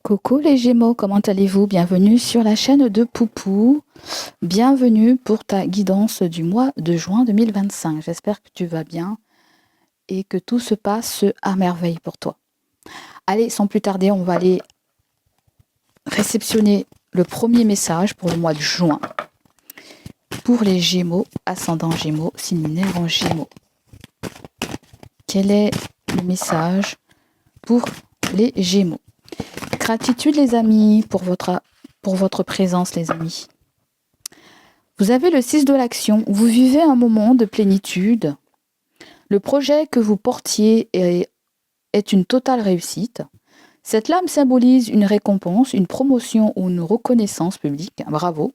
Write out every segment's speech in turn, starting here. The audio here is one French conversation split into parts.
Coucou les Gémeaux, comment allez-vous? Bienvenue sur la chaîne de Poupou. Bienvenue pour ta guidance du mois de juin 2025. J'espère que tu vas bien et que tout se passe à merveille pour toi. Allez, sans plus tarder, on va aller réceptionner le premier message pour le mois de juin. Pour les Gémeaux, ascendant Gémeaux, signe lunaire en Gémeaux. Quel est le message pour les Gémeaux? Gratitude les amis pour votre présence les amis. Vous avez le 6 de l'action, vous vivez un moment de plénitude. Le projet que vous portiez est une totale réussite. Cette lame symbolise une récompense, une promotion ou une reconnaissance publique. Bravo.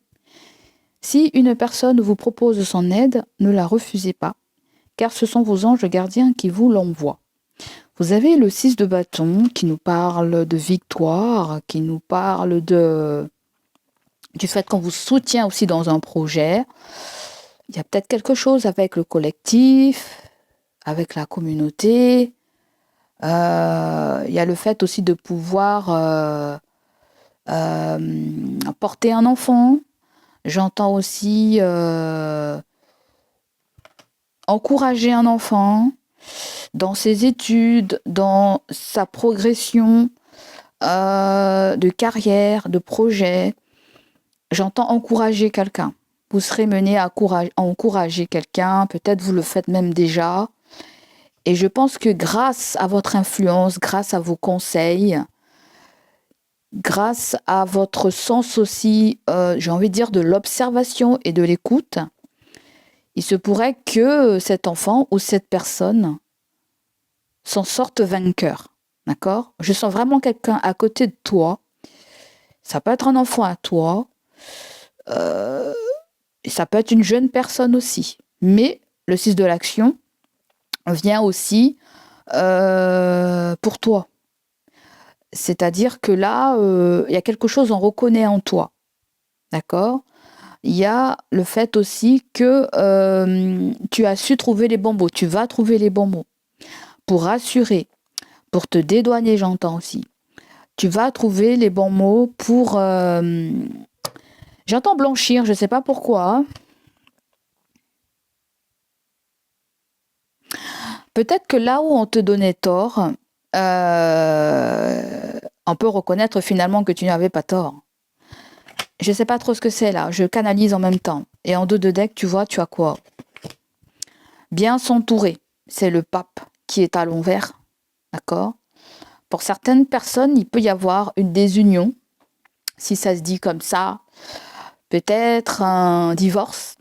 Si une personne vous propose son aide, ne la refusez pas, car ce sont vos anges gardiens qui vous l'envoient. Vous avez le 6 de bâton qui nous parle de victoire, qui nous parle du fait qu'on vous soutient aussi dans un projet. Il y a peut-être quelque chose avec le collectif, avec la communauté. Il y a le fait aussi de pouvoir porter un enfant. J'entends aussi encourager un enfant dans ses études, dans sa progression de carrière, de projet. J'entends encourager quelqu'un. Vous serez mené à encourager quelqu'un, peut-être vous le faites même déjà. Et je pense que grâce à votre influence, grâce à vos conseils, grâce à votre sens aussi, j'ai envie de dire, de l'observation et de l'écoute, il se pourrait que cet enfant ou cette personne s'en sorte vainqueur. D'accord? Je sens vraiment quelqu'un à côté de toi. Ça peut être un enfant à toi. Ça peut être une jeune personne aussi. Mais le 6 de l'action vient aussi pour toi. C'est-à-dire que là, il y a quelque chose qu'on reconnaît en toi. D'accord? Il y a le fait aussi que tu as su trouver les bons mots. Tu vas trouver les bons mots. Pour rassurer, pour te dédouaner, j'entends aussi. Tu vas trouver les bons mots pour... J'entends blanchir, je ne sais pas pourquoi. Peut-être que là où on te donnait tort, on peut reconnaître finalement que tu n'avais pas tort. Je ne sais pas trop ce que c'est là, je canalise en même temps. Et en dos de deck, tu vois, tu as quoi? Bien s'entourer, c'est le pape qui est à l'envers, d'accord? Pour certaines personnes, il peut y avoir une désunion, si ça se dit comme ça, peut-être un divorce.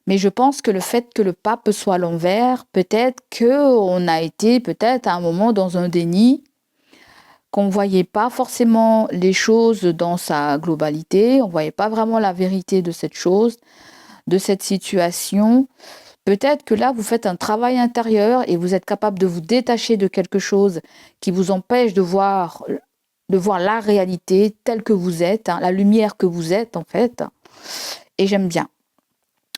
Mais je pense que le fait que le pape soit à l'envers, peut-être qu'on a été peut-être à un moment dans un déni, qu'on ne voyait pas forcément les choses dans sa globalité, on ne voyait pas vraiment la vérité de cette chose, de cette situation. Peut-être que là, vous faites un travail intérieur et vous êtes capable de vous détacher de quelque chose qui vous empêche de voir la réalité telle que vous êtes, hein, la lumière que vous êtes en fait. Et j'aime bien.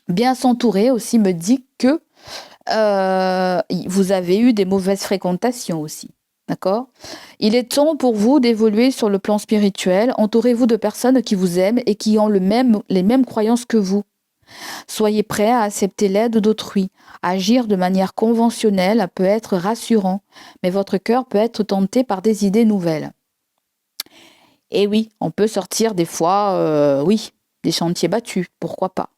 Bien s'entourer aussi me dit que vous avez eu des mauvaises fréquentations aussi. D'accord? Il est temps pour vous d'évoluer sur le plan spirituel. Entourez-vous de personnes qui vous aiment et qui ont les mêmes croyances que vous. Soyez prêts à accepter l'aide d'autrui. Agir de manière conventionnelle peut être rassurant, mais votre cœur peut être tenté par des idées nouvelles. Et oui, on peut sortir des fois, des sentiers battus, pourquoi pas.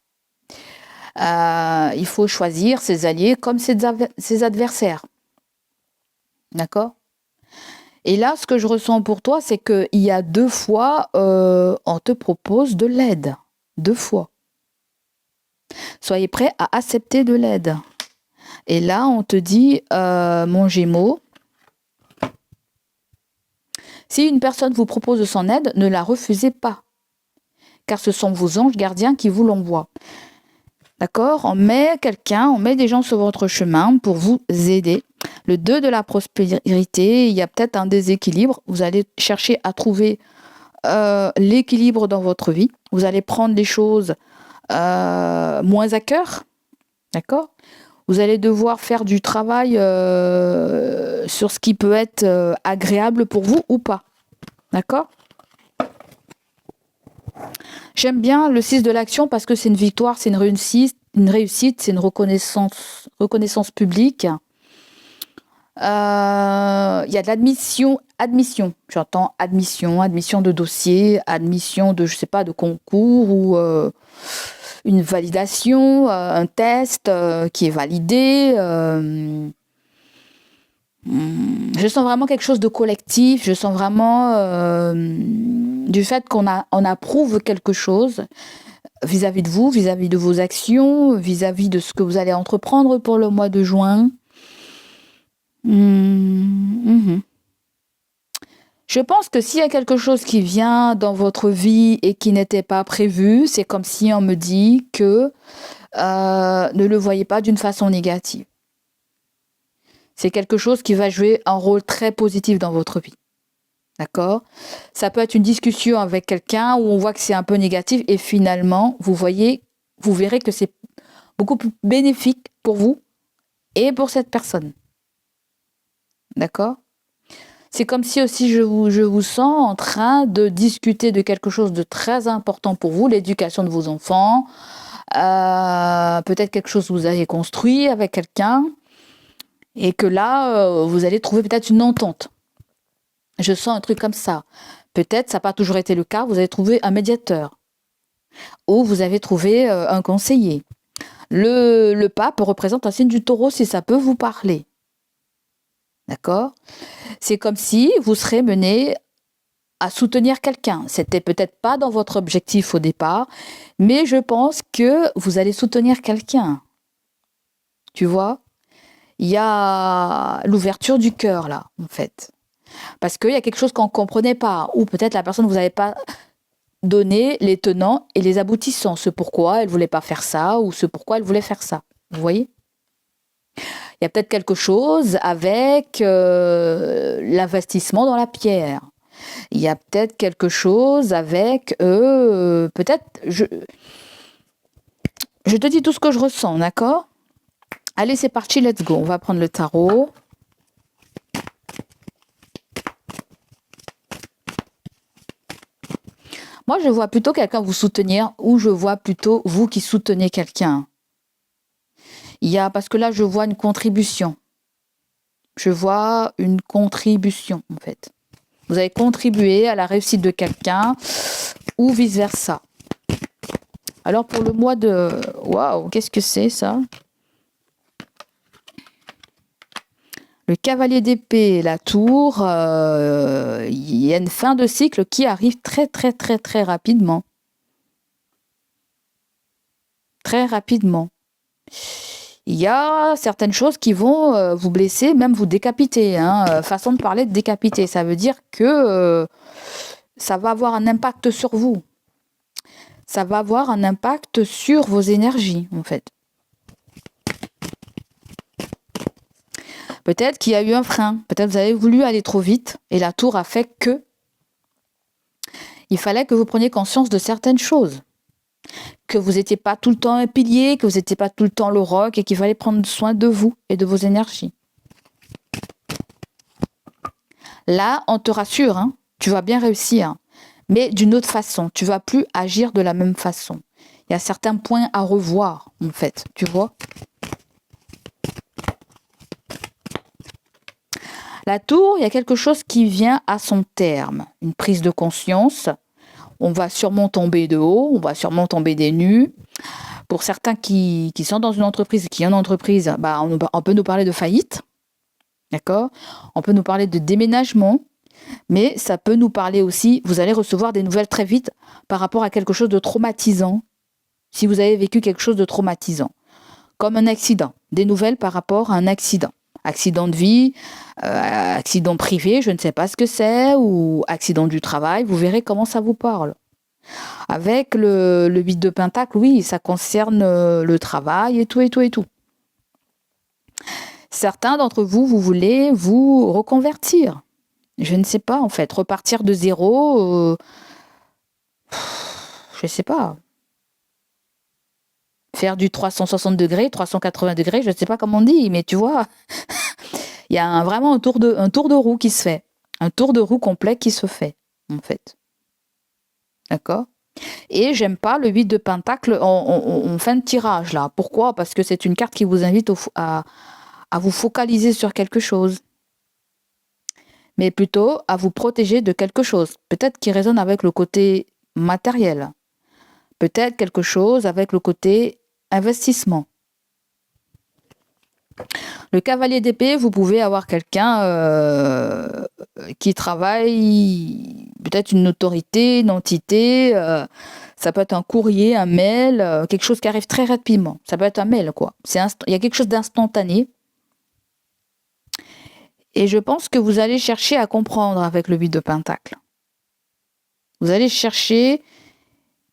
Il faut choisir ses alliés comme ses adversaires. D'accord? Et là, ce que je ressens pour toi, c'est qu'il y a 2 fois, on te propose de l'aide. 2 fois. Soyez prêts à accepter de l'aide. Et là, on te dit, mon Gémeaux, si une personne vous propose son aide, ne la refusez pas. Car ce sont vos anges gardiens qui vous l'envoient. D'accord? On met des gens sur votre chemin pour vous aider. Le 2 de la prospérité, il y a peut-être un déséquilibre. Vous allez chercher à trouver l'équilibre dans votre vie. Vous allez prendre les choses moins à cœur. D'accord? Vous allez devoir faire du travail sur ce qui peut être agréable pour vous ou pas. D'accord? J'aime bien le 6 de l'action parce que c'est une victoire, c'est une réussite, c'est une reconnaissance publique. Il y a de admission. J'entends admission de dossier, admission de, je sais pas, de concours ou une validation, un test qui est validé. Je sens vraiment quelque chose de collectif. Je sens vraiment du fait on approuve quelque chose vis-à-vis de vous, vis-à-vis de vos actions, vis-à-vis de ce que vous allez entreprendre pour le mois de juin. Je pense que s'il y a quelque chose qui vient dans votre vie et qui n'était pas prévu, c'est comme si on me dit que ne le voyez pas d'une façon négative. C'est quelque chose qui va jouer un rôle très positif dans votre vie. D'accord? Ça peut être une discussion avec quelqu'un où on voit que c'est un peu négatif et finalement, vous verrez que c'est beaucoup plus bénéfique pour vous et pour cette personne. D'accord? C'est comme si aussi je vous sens en train de discuter de quelque chose de très important pour vous, l'éducation de vos enfants, peut-être quelque chose que vous avez construit avec quelqu'un, et que là, vous allez trouver peut-être une entente. Je sens un truc comme ça. Peut-être, ça n'a pas toujours été le cas, vous avez trouvé un médiateur, ou vous avez trouvé un conseiller. Le pape représente un signe du taureau si ça peut vous parler. D'accord? C'est comme si vous serez mené à soutenir quelqu'un. C'était peut-être pas dans votre objectif au départ, mais je pense que vous allez soutenir quelqu'un. Tu vois? Il y a l'ouverture du cœur là, en fait. Parce qu'il y a quelque chose qu'on ne comprenait pas, ou peut-être la personne ne vous avait pas donné les tenants et les aboutissants, ce pourquoi elle ne voulait pas faire ça, ou ce pourquoi elle voulait faire ça. Vous voyez? Il y a peut-être quelque chose avec l'investissement dans la pierre. Il y a peut-être quelque chose avec peut-être... Je te dis tout ce que je ressens, d'accord? Allez, c'est parti, let's go. On va prendre le tarot. Moi, je vois plutôt quelqu'un vous soutenir ou je vois plutôt vous qui soutenez quelqu'un. Parce que là, je vois une contribution. Je vois une contribution, en fait. Vous avez contribué à la réussite de quelqu'un ou vice-versa. Alors, pour le mois de... Waouh, qu'est-ce que c'est, ça? Le cavalier d'épée, la tour, il y a une fin de cycle qui arrive très, très, très, très rapidement. Très rapidement. Il y a certaines choses qui vont vous blesser, même vous décapiter. Façon de parler de décapiter, ça veut dire que ça va avoir un impact sur vous. Ça va avoir un impact sur vos énergies, en fait. Peut-être qu'il y a eu un frein. Peut-être que vous avez voulu aller trop vite et la tour a fait que il fallait que vous preniez conscience de certaines choses. Que vous n'étiez pas tout le temps un pilier, que vous n'étiez pas tout le temps le roc et qu'il fallait prendre soin de vous et de vos énergies. Là, on te rassure, tu vas bien réussir, mais d'une autre façon. Tu vas plus agir de la même façon. Il y a certains points à revoir, en fait, tu vois. La tour, il y a quelque chose qui vient à son terme. Une prise de conscience. On va sûrement tomber de haut, on va sûrement tomber des nues. Pour certains qui sont dans une entreprise, qui ont une entreprise, on peut nous parler de faillite. D'accord? On peut nous parler de déménagement. Mais ça peut nous parler aussi, vous allez recevoir des nouvelles très vite par rapport à quelque chose de traumatisant. Si vous avez vécu quelque chose de traumatisant. Comme un accident. Des nouvelles par rapport à un accident. Accident de vie, accident privé, je ne sais pas ce que c'est, ou accident du travail, vous verrez comment ça vous parle. Avec le 8 de Pentacle, oui, ça concerne le travail et tout, et tout, et tout. Certains d'entre vous, vous voulez vous reconvertir. Je ne sais pas, en fait, repartir de zéro, je ne sais pas. Faire du 360 degrés, 380 degrés, je ne sais pas comment on dit, mais tu vois, il y a vraiment un tour de roue qui se fait. Un tour de roue complet qui se fait. en fait. D'accord? Et j'aime pas le 8 de Pentacle en fin de tirage, là. Pourquoi? Parce que c'est une carte qui vous invite à vous focaliser sur quelque chose, mais plutôt à vous protéger de quelque chose. Peut-être qui résonne avec le côté matériel. Peut-être quelque chose avec le côté investissement. Le cavalier d'épée, vous pouvez avoir quelqu'un qui travaille, peut-être une autorité, une entité, ça peut être un courrier, un mail, quelque chose qui arrive très rapidement. Ça peut être un mail, quoi. Il y a quelque chose d'instantané. Et je pense que vous allez chercher à comprendre avec le 8 de Pentacle. Vous allez chercher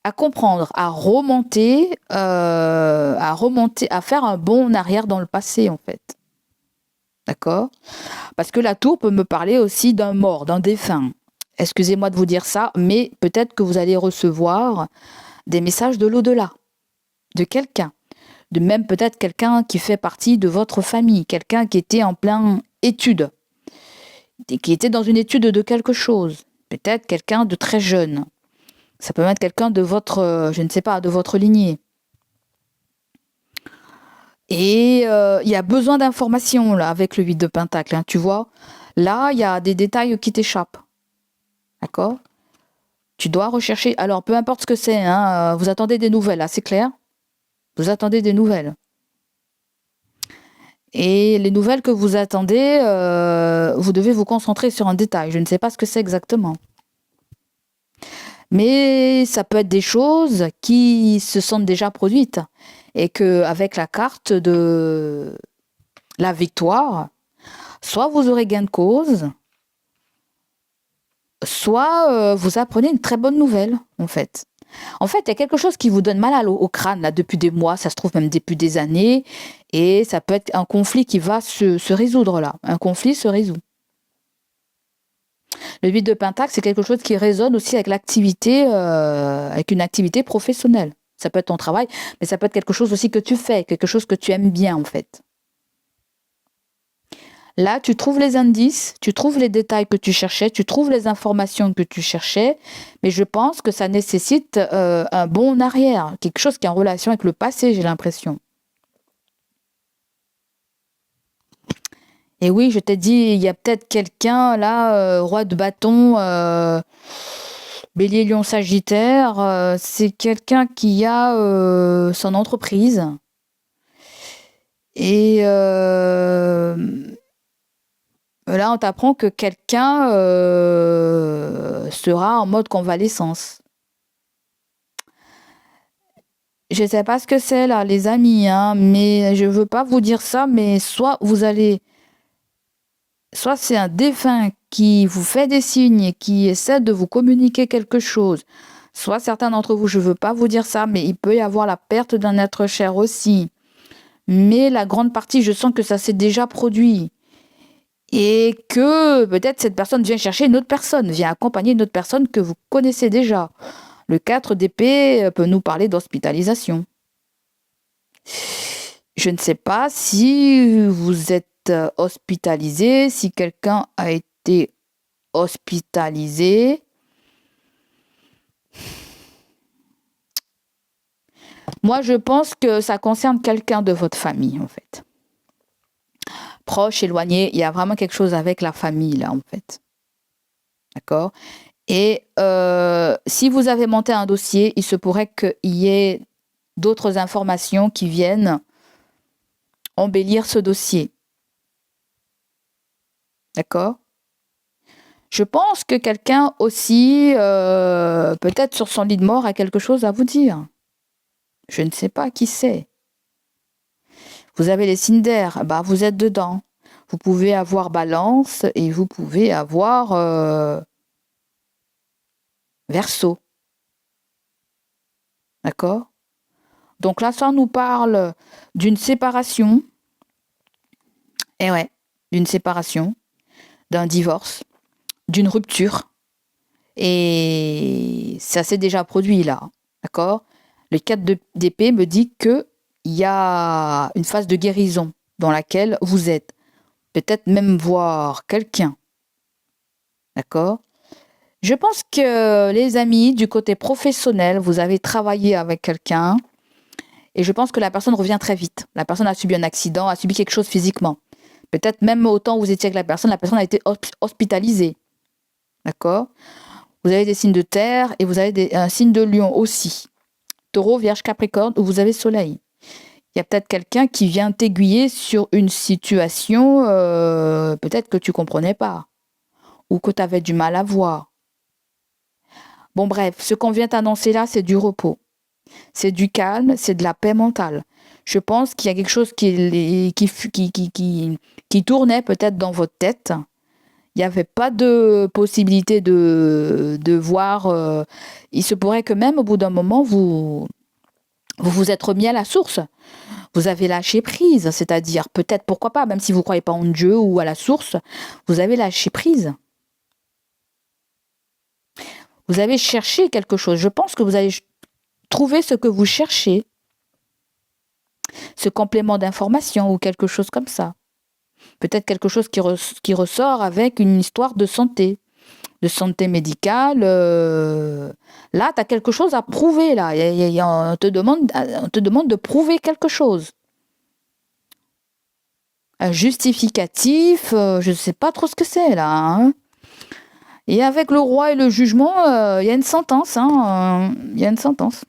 à comprendre, à remonter, à faire un bond en arrière dans le passé, en fait. D'accord? Parce que la tour peut me parler aussi d'un mort, d'un défunt. Excusez-moi de vous dire ça, mais peut-être que vous allez recevoir des messages de l'au-delà, de quelqu'un, de même peut-être quelqu'un qui fait partie de votre famille, quelqu'un qui était en plein étude, qui était dans une étude de quelque chose, peut-être quelqu'un de très jeune. Ça peut être quelqu'un de votre, je ne sais pas, de votre lignée. Et il y a besoin d'informations là avec le 8 de Pentacle, hein, tu vois. Là, il y a des détails qui t'échappent. D'accord? Tu dois rechercher. Alors, peu importe ce que c'est, hein, vous attendez des nouvelles, là, c'est clair? Vous attendez des nouvelles. Et les nouvelles que vous attendez, vous devez vous concentrer sur un détail. Je ne sais pas ce que c'est exactement. Mais ça peut être des choses qui se sont déjà produites. Et qu'avec la carte de la victoire, soit vous aurez gain de cause, soit vous apprenez une très bonne nouvelle, en fait. En fait, il y a quelque chose qui vous donne mal au crâne, là, depuis des mois, ça se trouve même depuis des années, et ça peut être un conflit qui va se résoudre, là. Un conflit se résout. Le 8 de Pentacle, c'est quelque chose qui résonne aussi avec l'activité, avec une activité professionnelle. Ça peut être ton travail, mais ça peut être quelque chose aussi que tu fais, quelque chose que tu aimes bien, en fait. Là, tu trouves les indices, tu trouves les détails que tu cherchais, tu trouves les informations que tu cherchais, mais je pense que ça nécessite un bond en arrière, quelque chose qui est en relation avec le passé, j'ai l'impression. Et oui, je t'ai dit, il y a peut-être quelqu'un là, roi de bâton, bélier, lion, sagittaire, c'est quelqu'un qui a son entreprise. Et là, on t'apprend que quelqu'un sera en mode convalescence. Je ne sais pas ce que c'est là, les amis, hein, mais je ne veux pas vous dire ça, mais soit c'est un défunt qui vous fait des signes et qui essaie de vous communiquer quelque chose, soit certains d'entre vous, je ne veux pas vous dire ça, mais il peut y avoir la perte d'un être cher aussi. Mais la grande partie, je sens que ça s'est déjà produit. Et que peut-être cette personne vient chercher une autre personne, vient accompagner une autre personne que vous connaissez déjà. Le 4 d'épée peut nous parler d'hospitalisation. Je ne sais pas si vous êtes hospitalisé, si quelqu'un a été hospitalisé. Moi, je pense que ça concerne quelqu'un de votre famille, en fait. Proche, éloigné, il y a vraiment quelque chose avec la famille, là, en fait. D'accord? Et si vous avez monté un dossier, il se pourrait qu'il y ait d'autres informations qui viennent embellir ce dossier. D'accord? Je pense que quelqu'un aussi, peut-être sur son lit de mort, a quelque chose à vous dire. Je ne sais pas qui c'est. Vous avez les signes d'air, bah vous êtes dedans. Vous pouvez avoir Balance et vous pouvez avoir Verseau. D'accord? Donc là, ça nous parle d'une séparation. Et ouais, d'une séparation, d'un divorce, d'une rupture. Et ça s'est déjà produit là. D'accord? Le 4 d'épée me dit qu'il y a une phase de guérison dans laquelle vous êtes. Peut-être même voir quelqu'un. D'accord? Je pense que les amis, du côté professionnel, vous avez travaillé avec quelqu'un et je pense que la personne revient très vite. La personne a subi un accident, a subi quelque chose physiquement. Peut-être même au temps où vous étiez avec la personne a été hospitalisée. D'accord? Vous avez des signes de terre et vous avez un signe de lion aussi. Taureau, Vierge, Capricorne, où vous avez Soleil. Il y a peut-être quelqu'un qui vient t'aiguiller sur une situation peut-être que tu comprenais pas ou que tu avais du mal à voir. Bon bref, ce qu'on vient t'annoncer là, c'est du repos. C'est du calme, c'est de la paix mentale. Je pense qu'il y a quelque chose qui tournait peut-être dans votre tête. Il n'y avait pas de possibilité de voir. Il se pourrait que même au bout d'un moment, vous êtes remis à la source. Vous avez lâché prise, c'est-à-dire peut-être, pourquoi pas, même si vous ne croyez pas en Dieu ou à la source, vous avez lâché prise. Vous avez cherché quelque chose. Je pense que vous avez trouvé ce que vous cherchez. Ce complément d'information ou quelque chose comme ça. Peut-être quelque chose qui ressort avec une histoire de santé médicale. Là, tu as quelque chose à prouver. Là. On te demande de prouver quelque chose. Un justificatif, je ne sais pas trop ce que c'est là. Hein. Et avec le roi et le jugement, il y a une sentence. Il y a une sentence.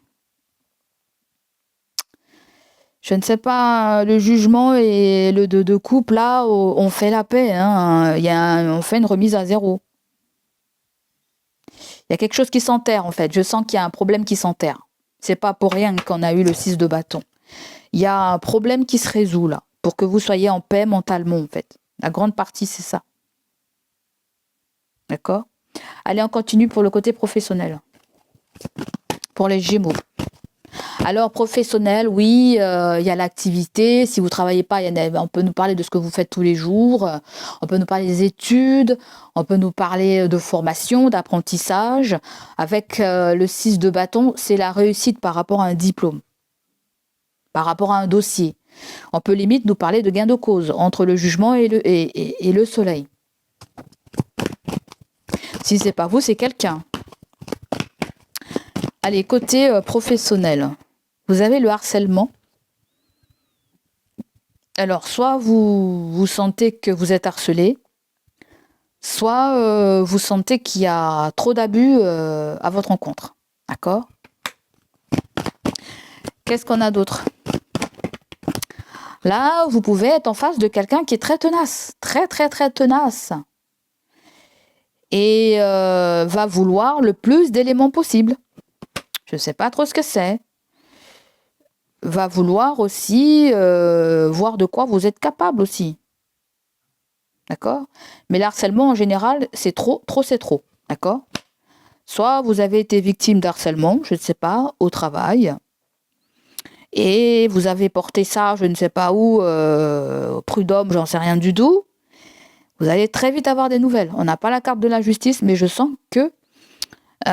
Je ne sais pas, le jugement et le de couple, là, on fait la paix. Hein. On fait une remise à zéro. Il y a quelque chose qui s'enterre, en fait. Je sens qu'il y a un problème qui s'enterre. C'est pas pour rien qu'on a eu le 6 de bâton. Il y a un problème qui se résout, là, pour que vous soyez en paix mentalement, en fait. La grande partie, c'est ça. D'accord ? Allez, on continue pour le côté professionnel. Pour les Gémeaux. Alors, professionnel, oui, il y a l'activité. Si vous ne travaillez pas, on peut nous parler de ce que vous faites tous les jours. On peut nous parler des études. On peut nous parler de formation, d'apprentissage. Avec le 6 de bâton, c'est la réussite par rapport à un diplôme, par rapport à un dossier. On peut limite nous parler de gain de cause entre le jugement et le soleil. Si c'est pas vous, c'est quelqu'un. Allez, côté professionnel. Vous avez le harcèlement. Alors, soit vous sentez que vous êtes harcelé, soit vous sentez qu'il y a trop d'abus à votre rencontre. D'accord ? Qu'est-ce qu'on a d'autre ? Là, vous pouvez être en face de quelqu'un qui est très tenace, très très très tenace. Et va vouloir le plus d'éléments possible. Je ne sais pas trop ce que c'est. Va vouloir aussi voir de quoi vous êtes capable aussi. D'accord ? Mais l'harcèlement, en général, c'est trop c'est trop. D'accord ? Soit vous avez été victime d'harcèlement, je ne sais pas, au travail, et vous avez porté ça, je ne sais pas où, au prud'homme, j'en sais rien du tout. Vous allez très vite avoir des nouvelles. On n'a pas la carte de la justice, mais je sens que y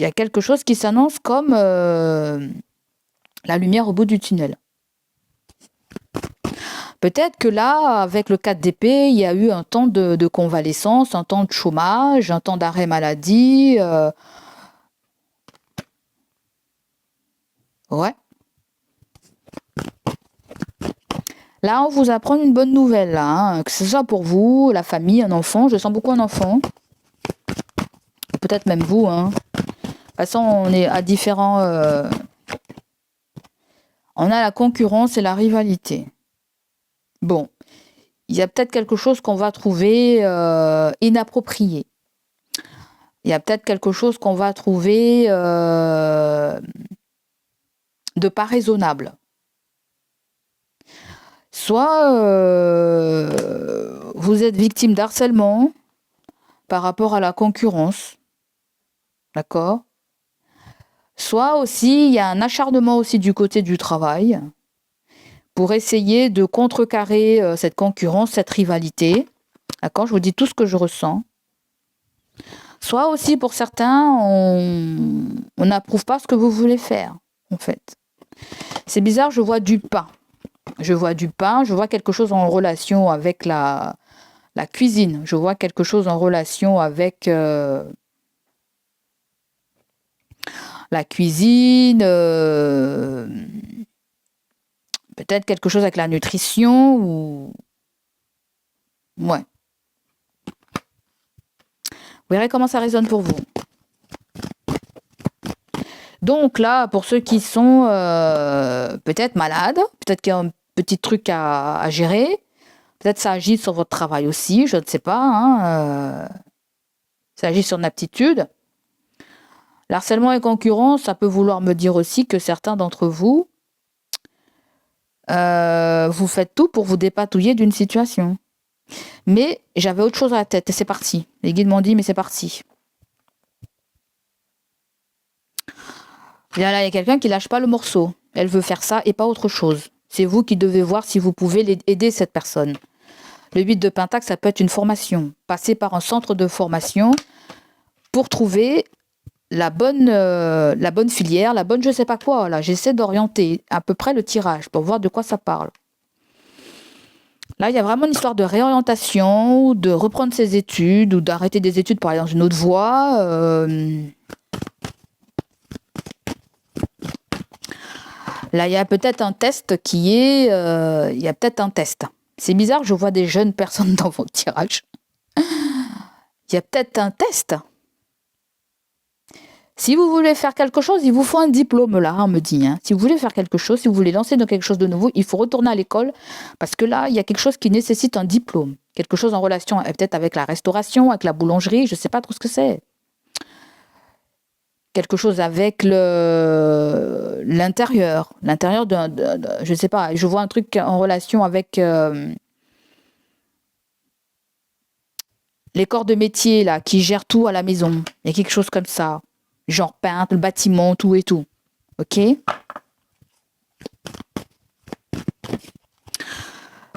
a quelque chose qui s'annonce comme la lumière au bout du tunnel. Peut-être que là, avec le 4 d'épée, il y a eu un temps de convalescence, un temps de chômage, un temps d'arrêt maladie. Ouais. Là, on vous apprend une bonne nouvelle, là, hein, que ce soit pour vous, la famille, un enfant. Je sens beaucoup un enfant. Peut-être même vous. Hein. De toute façon, on est à différents... On a la concurrence et la rivalité. Bon, il y a peut-être quelque chose qu'on va trouver inapproprié. Il y a peut-être quelque chose qu'on va trouver de pas raisonnable. Soit vous êtes victime d'harcèlement par rapport à la concurrence. D'accord ? Soit aussi, il y a un acharnement aussi du côté du travail pour essayer de contrecarrer cette concurrence, cette rivalité. D'accord ? Je vous dis tout ce que je ressens. Soit aussi, pour certains, on n'approuve pas ce que vous voulez faire, en fait. C'est bizarre, je vois du pain. Je vois du pain, je vois quelque chose en relation avec la La cuisine, je vois quelque chose en relation avec la cuisine, peut-être quelque chose avec la nutrition ou... Ouais. Vous verrez comment ça résonne pour vous. Donc là, pour ceux qui sont peut-être malades, peut-être qu'il y a un petit truc à gérer, peut-être ça agit sur votre travail aussi, je ne sais pas. Hein, ça agit sur une aptitude. L'harcèlement et concurrence, ça peut vouloir me dire aussi que certains d'entre vous, vous faites tout pour vous dépatouiller d'une situation. Mais j'avais autre chose à la tête et c'est parti. Les guides m'ont dit, mais c'est parti. Là, il y a quelqu'un qui lâche pas le morceau. Elle veut faire ça et pas autre chose. C'est vous qui devez voir si vous pouvez aider cette personne. Le 8 de Pentacle, ça peut être une formation. Passer par un centre de formation pour trouver la bonne filière, la bonne je sais pas quoi. Là, j'essaie d'orienter à peu près le tirage pour voir de quoi ça parle. Là, il y a vraiment une histoire de réorientation, ou de reprendre ses études, ou d'arrêter des études pour aller dans une autre voie. Là, il y a peut-être un test qui est... il y a peut-être un test. C'est bizarre, je vois des jeunes personnes dans vos tirages. Il y a peut-être un test. Si vous voulez faire quelque chose, il vous faut un diplôme, là, on me dit. Hein. Si vous voulez faire quelque chose, si vous voulez lancer dans quelque chose de nouveau, il faut retourner à l'école, parce que là, il y a quelque chose qui nécessite un diplôme. Quelque chose en relation peut-être avec la restauration, avec la boulangerie, je ne sais pas trop ce que c'est. Quelque chose avec l'intérieur. L'intérieur je ne sais pas, je vois un truc en relation avec les corps de métier, là, qui gèrent tout à la maison. Il y a quelque chose comme ça. Genre peintre, le bâtiment, tout et tout. Ok ?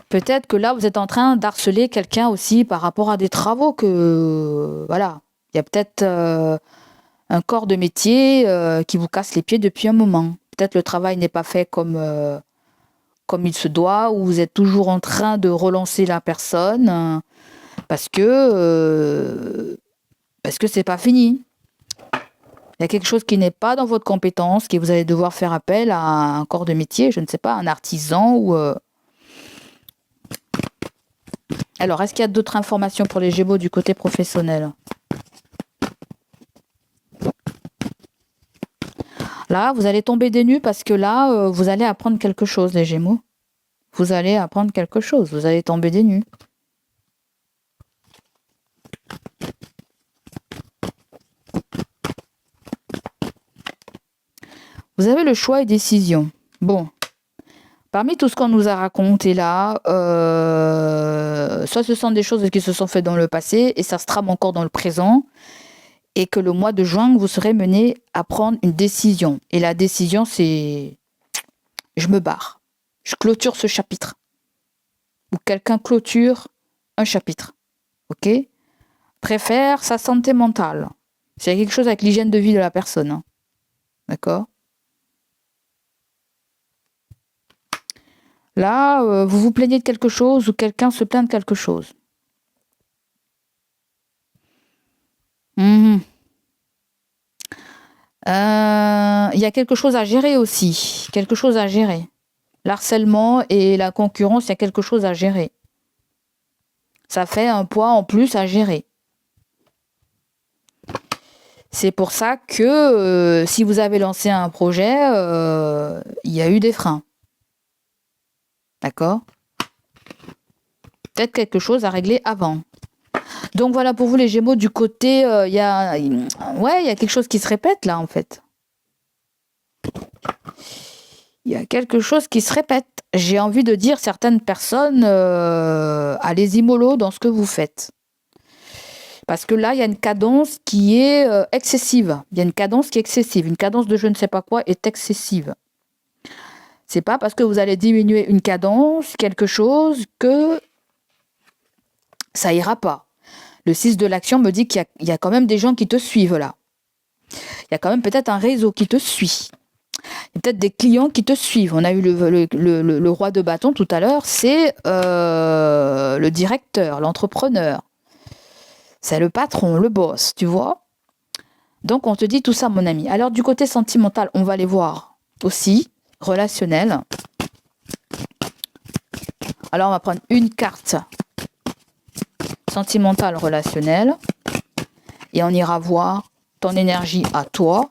Peut-être que là, vous êtes en train d'harceler quelqu'un aussi par rapport à des travaux que... Voilà. Il y a peut-être un corps de métier qui vous casse les pieds depuis un moment. Peut-être le travail n'est pas fait comme il se doit, ou vous êtes toujours en train de relancer la personne parce que c'est pas fini. Il y a quelque chose qui n'est pas dans votre compétence, que vous allez devoir faire appel à un corps de métier, je ne sais pas, un artisan ou... Alors, est-ce qu'il y a d'autres informations pour les Gémeaux du côté professionnel ? Là, vous allez tomber des nues parce que là, vous allez apprendre quelque chose, les Gémeaux. Vous allez apprendre quelque chose, vous allez tomber des nues. Vous avez le choix et décision. Bon, parmi tout ce qu'on nous a raconté là, soit ce sont des choses qui se sont faites dans le passé et ça se trame encore dans le présent, et que le mois de juin, vous serez mené à prendre une décision. Et la décision, c'est je me barre. Je clôture ce chapitre. Ou quelqu'un clôture un chapitre. Ok ? Préfère sa santé mentale. C'est quelque chose avec l'hygiène de vie de la personne. Hein. D'accord ? Là, vous vous plaignez de quelque chose ou quelqu'un se plaint de quelque chose. Il y a quelque chose à gérer aussi. Quelque chose à gérer. L'harcèlement et la concurrence, il y a quelque chose à gérer. Ça fait un poids en plus à gérer. C'est pour ça que si vous avez lancé un projet, il y a eu des freins. D'accord ? Peut-être quelque chose à régler avant. Donc voilà pour vous les Gémeaux, du côté, il y a quelque chose qui se répète là en fait. Il y a quelque chose qui se répète. J'ai envie de dire certaines personnes, allez-y mollo dans ce que vous faites. Parce que là, il y a une cadence qui est excessive. Il y a une cadence qui est excessive. Une cadence de je ne sais pas quoi est excessive. C'est pas parce que vous allez diminuer une cadence, quelque chose, que ça ira pas. Le 6 de l'action me dit qu'il y a quand même des gens qui te suivent là. Il y a quand même peut-être un réseau qui te suit. Il y a peut-être des clients qui te suivent. On a eu le roi de bâton tout à l'heure, c'est le directeur, l'entrepreneur. C'est le patron, le boss, tu vois. Donc, on te dit tout ça, mon ami. Alors, du côté sentimental, on va aller voir aussi, relationnel. Alors, on va prendre une carte sentimentale relationnelle et on ira voir ton énergie à toi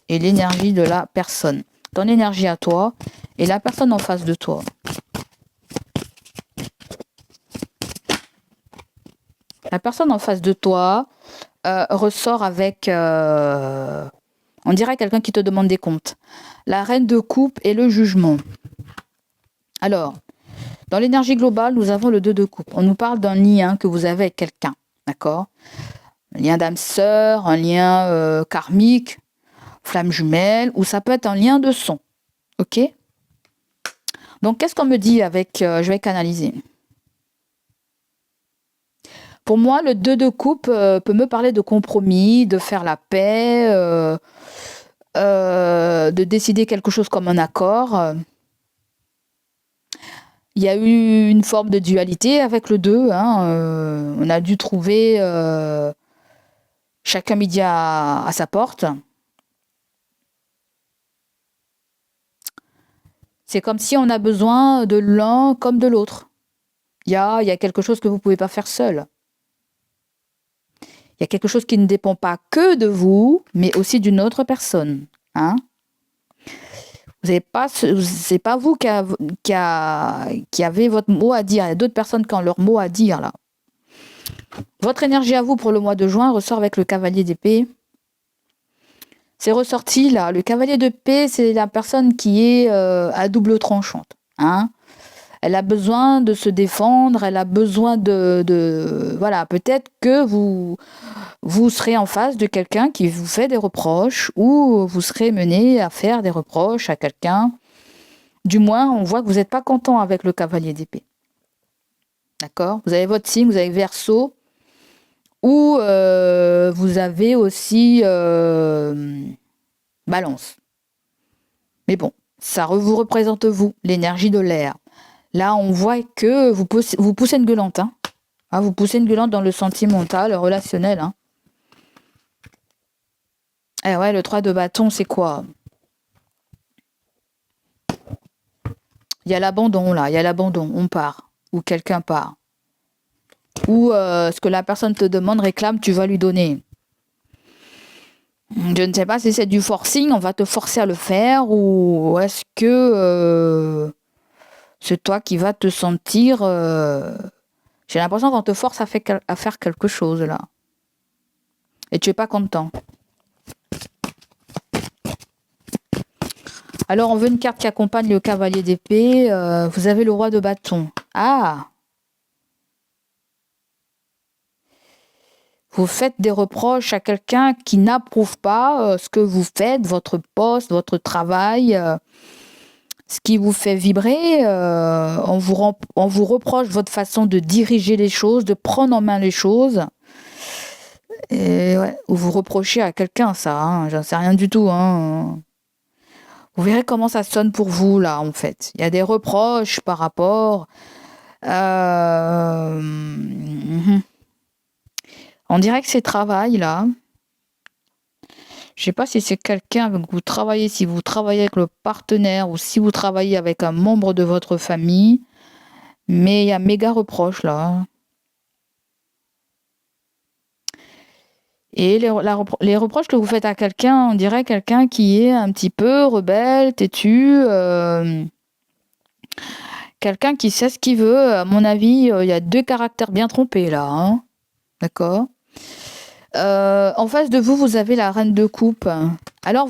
et l'énergie de la personne. Ton énergie à toi et la personne en face de toi. La personne en face de toi ressort avec, on dirait quelqu'un qui te demande des comptes. La reine de coupe et le jugement. Alors, dans l'énergie globale, nous avons le 2 de coupe. On nous parle d'un lien que vous avez avec quelqu'un, d'accord? Un lien d'âme sœur, un lien karmique, flamme jumelle, ou ça peut être un lien de sang, ok? Donc, qu'est-ce qu'on me dit avec, je vais canaliser. Pour moi, le 2 de coupe peut me parler de compromis, de faire la paix, de décider quelque chose comme un accord. Il y a eu une forme de dualité avec le 2. On a dû trouver chacun midi à sa porte. C'est comme si on a besoin de l'un comme de l'autre. Il y a quelque chose que vous ne pouvez pas faire seul. Il y a quelque chose qui ne dépend pas que de vous, mais aussi d'une autre personne. C'est pas vous qui avez votre mot à dire. Il y a d'autres personnes qui ont leur mot à dire là. Votre énergie à vous pour le mois de juin ressort avec le cavalier d'épée. C'est ressorti là. Le cavalier d'épée, c'est la personne qui est à double tranchante. Elle a besoin de se défendre, elle a besoin voilà, peut-être que vous serez en face de quelqu'un qui vous fait des reproches ou vous serez mené à faire des reproches à quelqu'un. Du moins, on voit que vous n'êtes pas content avec le cavalier d'épée. D'accord? Vous avez votre signe, vous avez Verseau, ou vous avez aussi Balance. Mais bon, ça vous représente vous, l'énergie de l'air. Là, on voit que vous poussez une gueulante. Vous poussez une gueulante dans le sentimental, le relationnel. Eh ouais, le 3 de bâton, c'est quoi? Il y a l'abandon, là. Il y a l'abandon. On part. Ou quelqu'un part. Ou ce que la personne te demande, réclame, tu vas lui donner. Je ne sais pas si c'est du forcing, on va te forcer à le faire, ou est-ce que c'est toi qui vas te sentir... J'ai l'impression qu'on te force à faire quelque chose, là. Et tu n'es pas content. Alors, on veut une carte qui accompagne le cavalier d'épée. Vous avez le roi de bâton. Vous faites des reproches à quelqu'un qui n'approuve pas ce que vous faites, votre poste, votre travail, ce qui vous fait vibrer. On vous reproche votre façon de diriger les choses, de prendre en main les choses. Et ouais, ou vous reprochez à quelqu'un ça, j'en sais rien du tout. Vous verrez comment ça sonne pour vous là en fait. Il y a des reproches par rapport... On dirait que c'est travail, là. Je sais pas si c'est quelqu'un avec qui vous travaillez, si vous travaillez avec le partenaire ou si vous travaillez avec un membre de votre famille. Mais il y a méga reproche, là. Et les reproches que vous faites à quelqu'un, on dirait quelqu'un qui est un petit peu rebelle, têtu, quelqu'un qui sait ce qu'il veut. À mon avis, il y a 2 caractères bien trompés, là. D'accord? En face de vous, vous avez la reine de coupe. Alors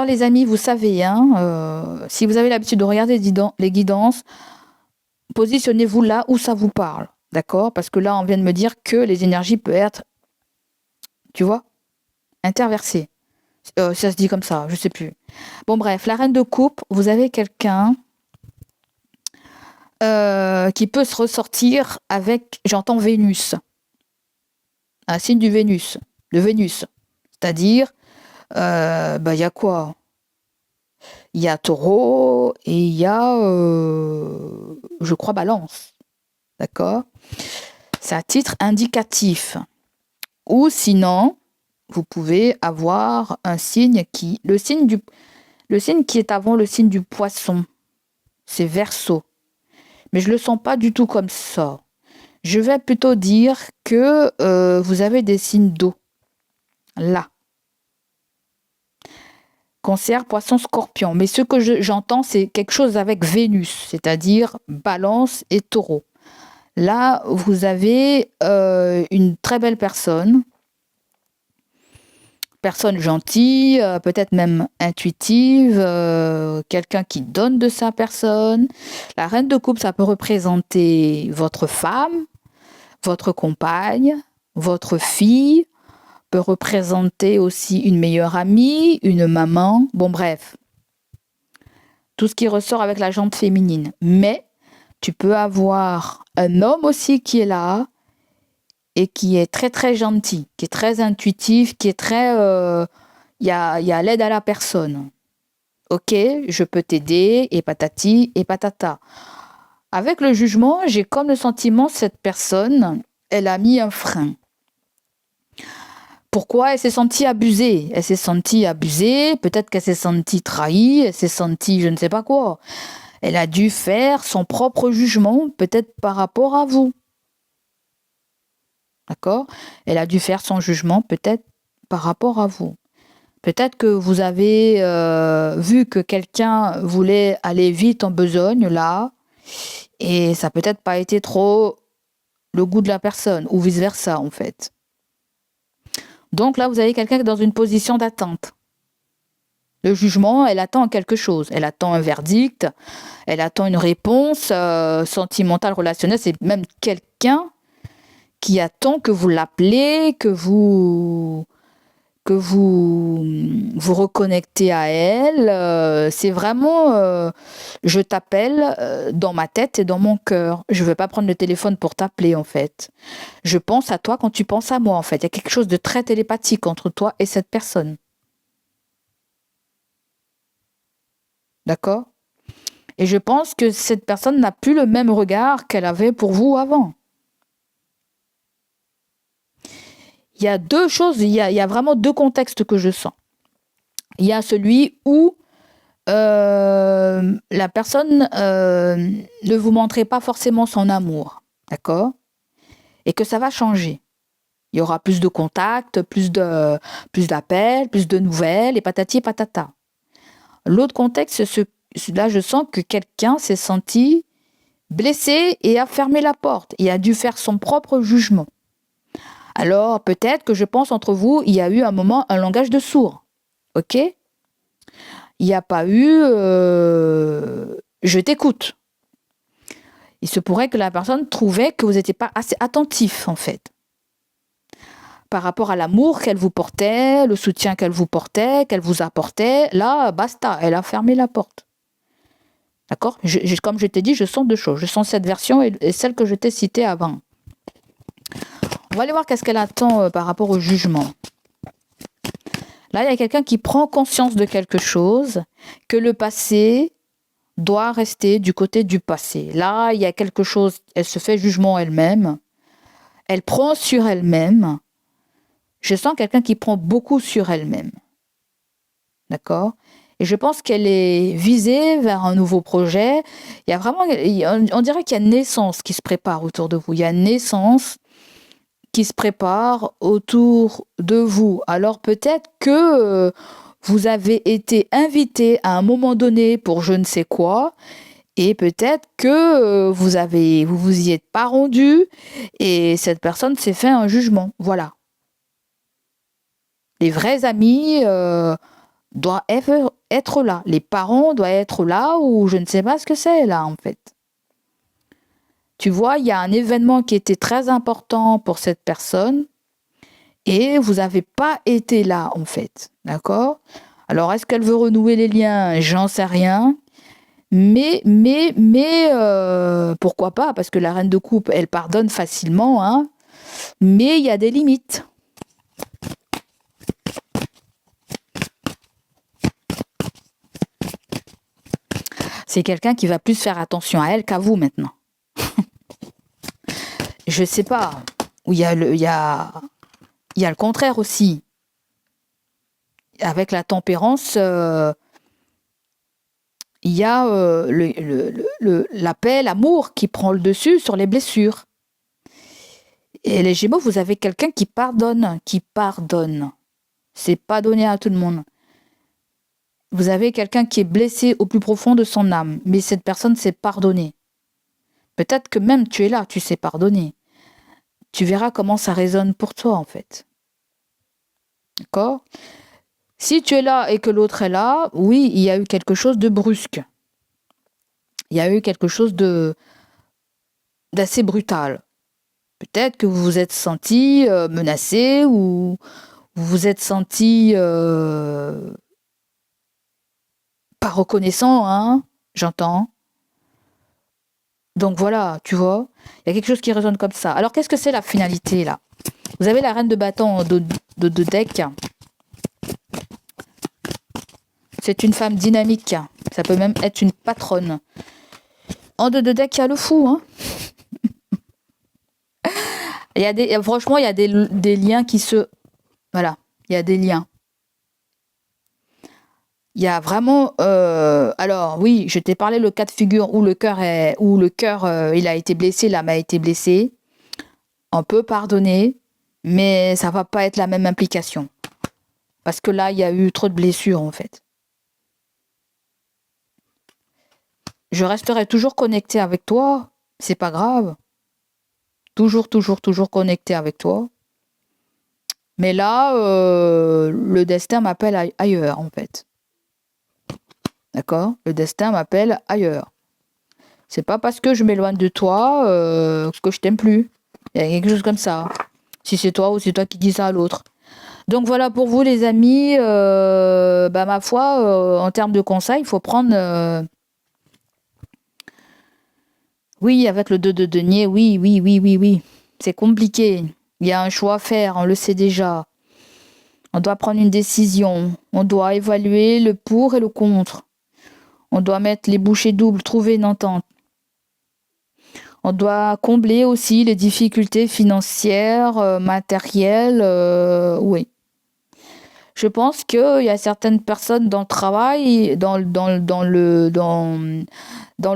les amis, vous savez, si vous avez l'habitude de regarder les guidances, positionnez-vous là où ça vous parle, d'accord? Parce que là, on vient de me dire que les énergies peuvent être, tu vois, interversées. Ça se dit comme ça, je sais plus. Bon bref, la reine de coupe, vous avez quelqu'un qui peut se ressortir avec, j'entends Vénus. Un signe de Vénus. C'est-à-dire, y a quoi? il y a taureau et il y a, je crois, balance. D'accord? C'est à titre indicatif. Ou sinon, vous pouvez avoir un signe qui... Le signe qui est avant le signe du poisson, c'est Verseau. Mais je ne le sens pas du tout comme ça. Je vais plutôt dire que vous avez des signes d'eau. Là. Cancer, poisson, scorpion. Mais ce que j'entends, c'est quelque chose avec Vénus, c'est-à-dire balance et taureau. Là, vous avez une très belle personne gentille, peut-être même intuitive, quelqu'un qui donne de sa personne. La reine de coupe, ça peut représenter votre femme, votre compagne, votre fille, peut représenter aussi une meilleure amie, une maman, bon bref. Tout ce qui ressort avec la jante féminine. Mais tu peux avoir un homme aussi qui est là et qui est très très gentil, qui est très intuitif, qui est très... Il y a l'aide à la personne. Ok, je peux t'aider, et patati, et patata. Avec le jugement, j'ai comme le sentiment que cette personne, elle a mis un frein. Pourquoi elle s'est sentie abusée? Elle s'est sentie abusée, peut-être qu'elle s'est sentie trahie, elle s'est sentie je ne sais pas quoi. Elle a dû faire son propre jugement, peut-être par rapport à vous. D'accord? Elle a dû faire son jugement, peut-être par rapport à vous. Peut-être que vous avez vu que quelqu'un voulait aller vite en besogne, là, et ça n'a peut-être pas été trop le goût de la personne, ou vice-versa, en fait. Donc là, vous avez quelqu'un qui est dans une position d'attente. Le jugement, elle attend quelque chose. Elle attend un verdict, elle attend une réponse sentimentale, relationnelle. C'est même quelqu'un qui attend que vous l'appelez, que vous vous reconnectez à elle. C'est vraiment, je t'appelle dans ma tête et dans mon cœur. Je ne veux pas prendre le téléphone pour t'appeler, en fait. Je pense à toi quand tu penses à moi, en fait. Il y a quelque chose de très télépathique entre toi et cette personne. D'accord? Et je pense que cette personne n'a plus le même regard qu'elle avait pour vous avant. Il y a deux choses, il y a vraiment deux contextes que je sens. Il y a celui où la personne ne vous montrait pas forcément son amour, d'accord? Et que ça va changer. Il y aura plus de contacts, plus d'appels, plus de nouvelles, et patati et patata. L'autre contexte, là, je sens que quelqu'un s'est senti blessé et a fermé la porte et a dû faire son propre jugement. Alors, peut-être que je pense entre vous, il y a eu un moment un langage de sourd. Ok? Il n'y a pas eu je t'écoute. Il se pourrait que la personne trouvait que vous n'étiez pas assez attentif, en fait. Par rapport à l'amour qu'elle vous portait, le soutien qu'elle vous portait, qu'elle vous apportait, là, basta, elle a fermé la porte. D'accord? Comme je t'ai dit, je sens deux choses. Je sens cette version et celle que je t'ai citée avant. On va aller voir qu'est-ce qu'elle attend par rapport au jugement. Là, il y a quelqu'un qui prend conscience de quelque chose, que le passé doit rester du côté du passé. Là, il y a quelque chose, elle se fait jugement elle-même, elle prend sur elle-même. Je sens quelqu'un qui prend beaucoup sur elle-même. D'accord? Et je pense qu'elle est visée vers un nouveau projet. Il y a vraiment, on dirait qu'il y a une naissance qui se prépare autour de vous. Il y a une naissance qui se prépare autour de vous. Alors peut-être que vous avez été invité à un moment donné pour je ne sais quoi, et peut-être que vous vous y êtes pas rendu, et cette personne s'est fait un jugement. Voilà. Les vrais amis doivent être là. Les parents doivent être là, ou je ne sais pas ce que c'est là en fait. Tu vois, il y a un événement qui était très important pour cette personne et vous n'avez pas été là, en fait. D'accord? Alors, est-ce qu'elle veut renouer les liens? J'en sais rien. Mais, pourquoi pas? Parce que la reine de coupe, elle pardonne facilement, hein. Mais il y a des limites. C'est quelqu'un qui va plus faire attention à elle qu'à vous maintenant. Je sais pas. Ou il y a le contraire aussi. Avec la tempérance, il y a la paix, l'amour qui prend le dessus sur les blessures. Et les Gémeaux, vous avez quelqu'un qui pardonne, C'est pas donné à tout le monde. Vous avez quelqu'un qui est blessé au plus profond de son âme, mais cette personne s'est pardonnée. Peut-être que même tu es là, tu sais pardonner. Tu verras comment ça résonne pour toi, en fait. D'accord ? Si tu es là et que l'autre est là, oui, il y a eu quelque chose de brusque. Il y a eu quelque chose d'assez brutal. Peut-être que vous vous êtes senti menacé ou vous vous êtes senti pas reconnaissant, hein, j'entends. Donc voilà, tu vois, il y a quelque chose qui résonne comme ça. Alors qu'est-ce que c'est la finalité là ? Vous avez la reine de bâton de deck. C'est une femme dynamique. Ça peut même être une patronne. En deux de deck, il y a le fou, hein. Franchement, il y a des liens qui se... Voilà, il y a des liens. Il y a vraiment... alors, oui, je t'ai parlé le cas de figure où le cœur, il a été blessé, l'âme a été blessée. On peut pardonner, mais ça va pas être la même implication. Parce que là, il y a eu trop de blessures, en fait. Je resterai toujours connectée avec toi. C'est pas grave. Toujours connectée avec toi. Mais là, le destin m'appelle ailleurs, en fait. D'accord ? Le destin m'appelle ailleurs. C'est pas parce que je m'éloigne de toi que je t'aime plus. Il y a quelque chose comme ça. Si c'est toi ou c'est toi qui dis ça à l'autre. Donc voilà pour vous les amis. Ma foi, en termes de conseils, il faut prendre... Oui, avec le 2 de denier, oui. C'est compliqué. Il y a un choix à faire, on le sait déjà. On doit prendre une décision. On doit évaluer le pour et le contre. On doit mettre les bouchées doubles, trouver une entente. On doit combler aussi les difficultés financières, matérielles, oui. Je pense qu'il y a certaines personnes dans le travail, dans le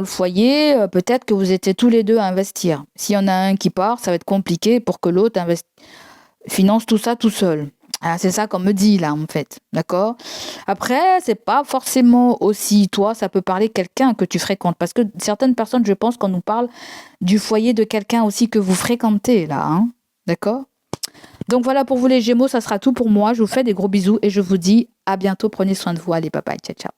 foyer, peut-être que vous étiez tous les deux à investir. S'il y en a un qui part, ça va être compliqué pour que l'autre finance tout ça tout seul. Ah, c'est ça qu'on me dit là, en fait. D'accord ? Après, c'est pas forcément aussi toi, ça peut parler quelqu'un que tu fréquentes. Parce que certaines personnes, je pense qu'on nous parle du foyer de quelqu'un aussi que vous fréquentez là. Hein ? D'accord ? Donc voilà pour vous les Gémeaux, ça sera tout pour moi. Je vous fais des gros bisous et je vous dis à bientôt. Prenez soin de vous. Allez, bye bye, ciao, ciao.